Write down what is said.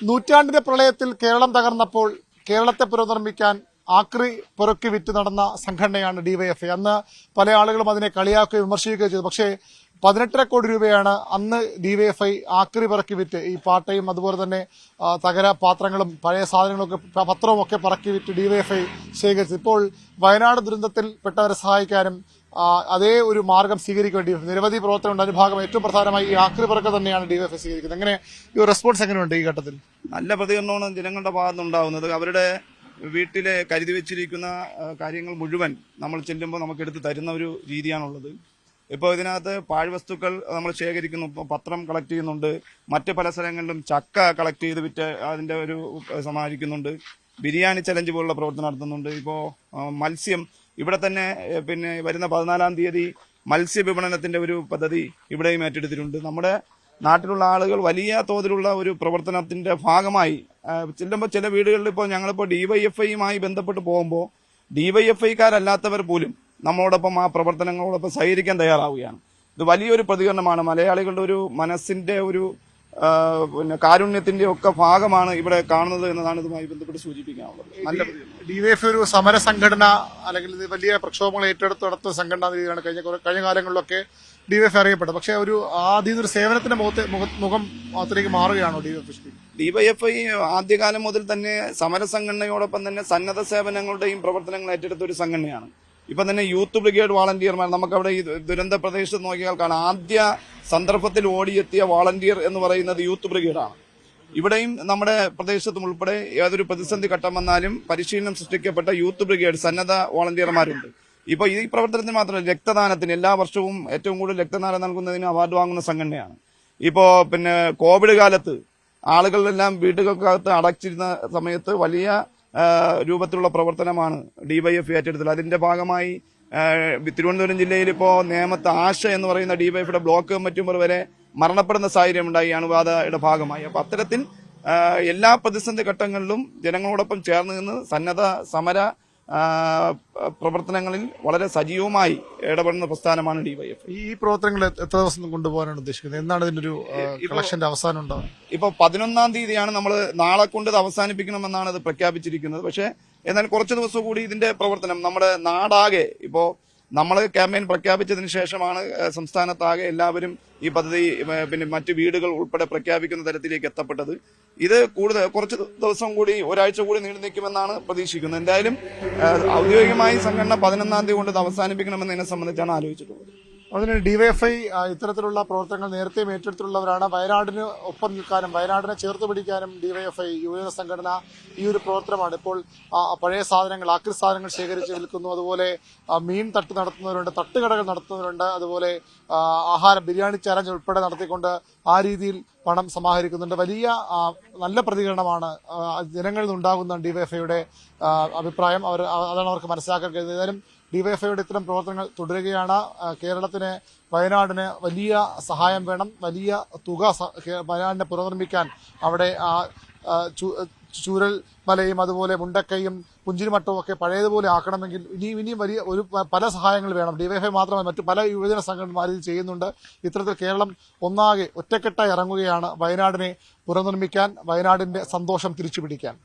നൂറ്റാണ്ടിന്റെ പ്രളയത്തിൽ കേരളം തകർന്നപ്പോൾ കേരളത്തെ പുനർനിർമ്മിക്കാൻ ആക്രി പുറക്കി വിറ്റ് നടന്ന സംഘടനയാണ് ഡിവൈഎഫ്ഐ. അന്ന് പല ആളുകളും അതിനെ കളിയാക്കുകയും വിമർശിക്കുകയും ചെയ്തു. പക്ഷേ 18.5 കോടി രൂപയാണ് അന്ന് ഡിവൈഎഫ്ഐ ആക്രി പറക്കി വിറ്റ് ഈ പാട്ടയും അതുപോലെ തന്നെ തകര പാത്രങ്ങളും പഴയ സാധനങ്ങളൊക്കെ പത്രവും ഒക്കെ പറക്കി വിറ്റ് ഡിവൈഎഫ്ഐ ശേഖരിച്ചു. ഇപ്പോൾ വയനാട് ദുരന്തത്തിൽ പെട്ടവരെ സഹായിക്കാനും അതേ ഒരു മാർഗം സ്വീകരിക്കേണ്ടി നിരവധി പ്രവർത്തനമുണ്ട്. അതിന് ഭാഗം ഏറ്റവും പ്രധാനമായി ഈ ആക്രി പറക്ക തന്നെയാണ് ഡിവൈഎഫ്ഐ സ്വീകരിക്കുന്നത്. എങ്ങനെ ഈ റെസ്പോൺസ് എങ്ങനെയുണ്ട് ഈ ഘട്ടത്തിൽ? നല്ല പ്രതികരണമാണ് ജനങ്ങളുടെ ഭാഗത്തുനിന്നുണ്ടാവുന്നത്. അവരുടെ വീട്ടിലെ കരുതി വെച്ചിരിക്കുന്ന കാര്യങ്ങൾ മുഴുവൻ നമ്മൾ ചെല്ലുമ്പോൾ നമുക്ക് എടുത്ത് തരുന്ന ഒരു രീതിയാണുള്ളത്. ഇപ്പോൾ ഇതിനകത്ത് പാഴ്വസ്തുക്കൾ നമ്മൾ ശേഖരിക്കുന്നു, പത്രം കളക്ട് ചെയ്യുന്നുണ്ട്, മറ്റ് പല സ്ഥലങ്ങളിലും ചക്ക കളക്ട് ചെയ്ത് വിറ്റ് അതിന്റെ ഒരു സമാഹരിക്കുന്നുണ്ട്, ബിരിയാണി ചലഞ്ച് പോലുള്ള പ്രവർത്തനം നടത്തുന്നുണ്ട്. ഇപ്പോൾ മത്സ്യം ഇവിടെ തന്നെ പിന്നെ വരുന്ന 14-ാം തീയതി മത്സ്യ വിപണനത്തിന്റെ ഒരു പദ്ധതി ഇവിടെയും ഏറ്റെടുത്തിട്ടുണ്ട്. നമ്മുടെ നാട്ടിലുള്ള ആളുകൾ വലിയ തോതിലുള്ള ഒരു പ്രവർത്തനത്തിന്റെ ഭാഗമായി ചെല്ലുമ്പോൾ ചില വീടുകളിൽ ഇപ്പോൾ ഞങ്ങളിപ്പോൾ ഡിവൈഎഫ്ഐയുമായി ബന്ധപ്പെട്ട് പോകുമ്പോൾ ഡിവൈഎഫ്ഐക്കാരല്ലാത്തവർ പോലും നമ്മളോടൊപ്പം ആ പ്രവർത്തനങ്ങളോടൊപ്പം സഹകരിക്കാൻ തയ്യാറാവുകയാണ്. ഇത് വലിയൊരു പ്രതികരണമാണ്. മലയാളികളുടെ ഒരു മനസ്സിന്റെ ഒരു പിന്നെ കാരുണ്യത്തിന്റെ ഒക്കെ ഭാഗമാണ് ഇവിടെ കാണുന്നത് എന്നതാണ് ഇതുമായി ബന്ധപ്പെട്ട് സൂചിപ്പിക്കാനുള്ളത്. നല്ല ഡിവൈഎഫ്ഐ ഒരു സമര സംഘടന അല്ലെങ്കിൽ വലിയ പ്രക്ഷോഭങ്ങൾ ഏറ്റെടുത്ത് നടത്തുന്ന സംഘടന രീതിയാണ് കഴിഞ്ഞ കാലങ്ങളിലൊക്കെ ഡിവൈഎഫ്ഐ അറിയപ്പെട്ടത്. പക്ഷേ ഒരു ആദ്യം ഒരു സേവനത്തിന്റെ മുഖം മാത്രത്തേക്ക് മാറുകയാണോ ഡിവൈഎഫ്ഐ? ഡിവൈഎഫ്ഐ ആദ്യകാലം മുതൽ തന്നെ സമര സംഘടനയോടൊപ്പം തന്നെ സന്നദ്ധ സേവനങ്ങളുടെയും പ്രവർത്തനങ്ങൾ ഏറ്റെടുത്ത ഒരു സംഘടനയാണ്. ഇപ്പൊ തന്നെ യൂത്ത് ബ്രിഗേഡ് വാളണ്ടിയർമാർ നമുക്കവിടെ ഈ ദുരന്ത പ്രദേശത്ത് നോക്കിയാൽ കാണാം. ആദ്യ സന്ദർഭത്തിൽ ഓടിയെത്തിയ വാളണ്ടിയർ എന്ന് പറയുന്നത് യൂത്ത് ബ്രിഗേഡാണ്. ഇവിടെയും നമ്മുടെ പ്രദേശത്തും ഉൾപ്പെടെ ഏതൊരു പ്രതിസന്ധി ഘട്ടം വന്നാലും പരിശീലനം സൃഷ്ടിക്കപ്പെട്ട യൂത്ത് ബ്രിഗേഡ് സന്നദ്ധ വാളണ്ടിയർമാരുണ്ട്. ഇപ്പൊ ഈ പ്രവർത്തനത്തിന് മാത്രമല്ല, രക്തദാനത്തിന് എല്ലാ വർഷവും ഏറ്റവും കൂടുതൽ രക്തദാനം നൽകുന്നതിന് അവാർഡ് വാങ്ങുന്ന സംഘടനയാണ്. ഇപ്പോ പിന്നെ കോവിഡ് കാലത്ത് ആളുകളെല്ലാം വീടുകൾക്കകത്ത് അടച്ചിരുന്ന സമയത്ത് വലിയ രൂപത്തിലുള്ള പ്രവർത്തനമാണ് ഡിവൈഎഫ്ഐ ഏറ്റെടുത്തത്. അതിന്റെ ഭാഗമായി തിരുവനന്തപുരം ജില്ലയിൽ ഇപ്പോൾ നേമത്ത് ആശ എന്ന് പറയുന്ന ഡിവൈഎഫ്ഐയുടെ ബ്ലോക്ക് കമ്മിറ്റി മെമ്പർ വരെ മരണപ്പെടുന്ന സാഹചര്യം ഉണ്ടായി അണുബാധയുടെ ഭാഗമായി. അപ്പൊ അത്തരത്തിൽ എല്ലാ പ്രതിസന്ധി ഘട്ടങ്ങളിലും ജനങ്ങളോടൊപ്പം ചേർന്ന് നിന്ന് സന്നദ്ധ സമര പ്രവർത്തനങ്ങളിൽ വളരെ സജീവമായി ഇടപെടുന്ന പ്രസ്ഥാനമാണ് ഡിവൈഎഫ്ഐ. ഈ പ്രവർത്തനങ്ങൾ എത്ര ദിവസം കൊണ്ടുപോകാനാണ് ഉദ്ദേശിക്കുന്നത്? എന്താണ് ഇതിന്റെ ഒരു കളക്ഷന്റെ അവസാനം ഉണ്ടാവുക? ഇപ്പൊ 11-ാം തീയതിയാണ് നമ്മൾ നാളെ കൊണ്ട് ഇത് അവസാനിപ്പിക്കണമെന്നാണ് ഇത് പ്രഖ്യാപിച്ചിരിക്കുന്നത്. പക്ഷേ എന്നാൽ കുറച്ച് ദിവസം കൂടി ഇതിന്റെ പ്രവർത്തനം നമ്മുടെ നാടാകെ ഇപ്പോ നമ്മൾ ക്യാമ്പയിൻ പ്രഖ്യാപിച്ചതിന് ശേഷമാണ് സംസ്ഥാനത്താകെ എല്ലാവരും ഈ പദ്ധതി പിന്നെ മറ്റു വീടുകൾ ഉൾപ്പെടെ പ്രഖ്യാപിക്കുന്ന തരത്തിലേക്ക് എത്തപ്പെട്ടത്. ഇത് കുറച്ച് ദിവസം കൂടി ഒരാഴ്ച കൂടി നീണ്ടു നിൽക്കുമെന്നാണ് പ്രതീക്ഷിക്കുന്നത്. എന്തായാലും ഔദ്യോഗികമായി സംഘടന 11-ാം തീയതി കൊണ്ട് ഇത് അവസാനിപ്പിക്കണമെന്നതിനെ സംബന്ധിച്ചാണ് ആലോചിച്ചിട്ടുള്ളത്. അതിന് ഡിവൈഎഫ്ഐ ഇത്തരത്തിലുള്ള പ്രവർത്തനങ്ങൾ നേരത്തെ ഏറ്റെടുത്തിട്ടുള്ളവരാണ്. വയനാടിന് ഒപ്പം നിൽക്കാനും വയനാടിനെ ചേർത്ത് പിടിക്കാനും ഡിവൈഎഫ്ഐ യുവജന സംഘടന ഈ ഒരു പ്രവർത്തനമാണ്. ഇപ്പോൾ പഴയ സാധനങ്ങൾ ആക്രി സാധനങ്ങൾ ശേഖരിച്ച് വിൽക്കുന്നു, അതുപോലെ മീൻ തട്ട് നടത്തുന്നവരുണ്ട്, തട്ടുകടകൾ നടത്തുന്നവരുണ്ട്, അതുപോലെ ആഹാരം ബിരിയാണി ചലഞ്ച് ഉൾപ്പെടെ നടത്തിക്കൊണ്ട് ആ രീതിയിൽ പണം സമാഹരിക്കുന്നുണ്ട്. വലിയ നല്ല പ്രതികരണമാണ് ജനങ്ങളിൽ നിന്നുണ്ടാകുന്ന ഡിവൈഎഫ്ഐയുടെ അഭിപ്രായം. അതാണ് അവർക്ക് മനസ്സിലാക്കാൻ കഴിയുന്നത്. ഏതായാലും ഡിവൈഎഫ്ഐയുടെ ഇത്തരം പ്രവർത്തനങ്ങൾ തുടരുകയാണ്. കേരളത്തിന് വയനാടിന് വലിയ സഹായം വേണം, വലിയ തുക വയനാടിനെ പുനർനിർമ്മിക്കാൻ അവിടെ ചൂരൽ മലയും അതുപോലെ മുണ്ടക്കയും പുഞ്ചിരിമട്ടവും ഒക്കെ പഴയതുപോലെ ആക്കണമെങ്കിൽ ഇനിയും വലിയ പല സഹായങ്ങൾ വേണം. ഡിവൈഎഫ്ഐ മാത്രമല്ല മറ്റു പല യുവജന സംഘടനമാർ ഇത് ചെയ്യുന്നുണ്ട്. ഇത്തരത്തിൽ കേരളം ഒന്നാകെ ഒറ്റക്കെട്ടായി ഇറങ്ങുകയാണ് വയനാടിനെ പുനർനിർമ്മിക്കാൻ, വയനാടിന്റെ സന്തോഷം തിരിച്ചുപിടിക്കാൻ.